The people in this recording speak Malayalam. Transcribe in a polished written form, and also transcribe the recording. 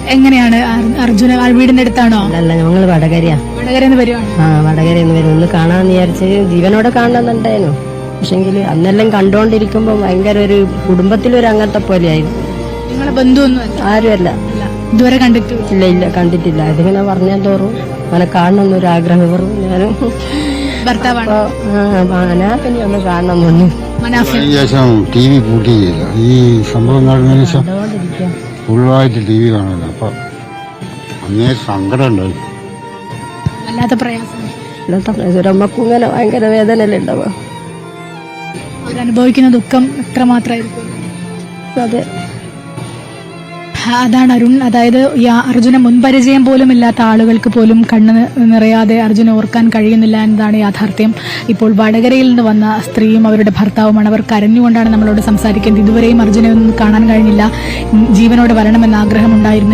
എങ്ങനെയാണ് അർജുന വീടിന്റെ അടുത്താണോ? അല്ല, ഞങ്ങള് വടകരയാ. വടകരന്ന് വരുവാണ്. വടകരന്ന് വരും. ഒന്ന് കാണാന്ന് വിചാരിച്ച് ജീവനോടെ കാണണമെന്നുണ്ടായിരുന്നു. പക്ഷെങ്കിൽ അന്നെല്ലാം കണ്ടോണ്ടിരിക്കുമ്പോ ഭയങ്കര ഒരു കുടുംബത്തിലൊരു അങ്ങനത്തെ പോലെയായിരുന്നു. നിങ്ങളെ ബന്ധുവൊന്നും ആരുമല്ല. ഇതുവരെ കണ്ടിട്ട് ഇല്ല കണ്ടിട്ടില്ല. അതിങ്ങനെ പറഞ്ഞാൽ തോറും അങ്ങനെ കാണണമെന്നൊരു ആഗ്രഹം വരും. ഞാനും ഭർത്താവാണ് മനാഫിനെ ഒന്ന് കാണണമെന്നു. ശേഷം ടി വി പൂട്ടിയില്ല. ഈ സംഭവം നടന്നതിന് ശേഷം ഫുള്ളായിട്ട് ടി വി കാണില്ല. അപ്പൊ അന്നേ സങ്കടം ഉണ്ടായി. വല്ലാത്ത പ്രയാസം. ഒരമ്മക്കും ഇങ്ങനെ ഭയങ്കര വേദനയല്ലേ ഉണ്ടാവുക. അവരനുഭവിക്കുന്ന ദുഃഖം എത്രമാത്രമായിരിക്കും. അതെ, അതാണ് അരുൺ. അതായത് ഈ അർജുന മുൻപരിചയം പോലും ഇല്ലാത്ത ആളുകൾക്ക് പോലും കണ്ണ് നിറയാതെ അർജുന ഓർക്കാൻ കഴിയുന്നില്ല എന്നതാണ് യാഥാർത്ഥ്യം. ഇപ്പോൾ വടകരയിൽ നിന്ന് വന്ന സ്ത്രീയും അവരുടെ ഭർത്താവുമാണ്. അവർ കരഞ്ഞുകൊണ്ടാണ് നമ്മളോട് സംസാരിക്കുന്നത്. ഇതുവരെയും അർജുനെ ഒന്നും കാണാൻ കഴിഞ്ഞില്ല. ജീവനോട് വരണമെന്ന ആഗ്രഹമുണ്ടായിരുന്നു.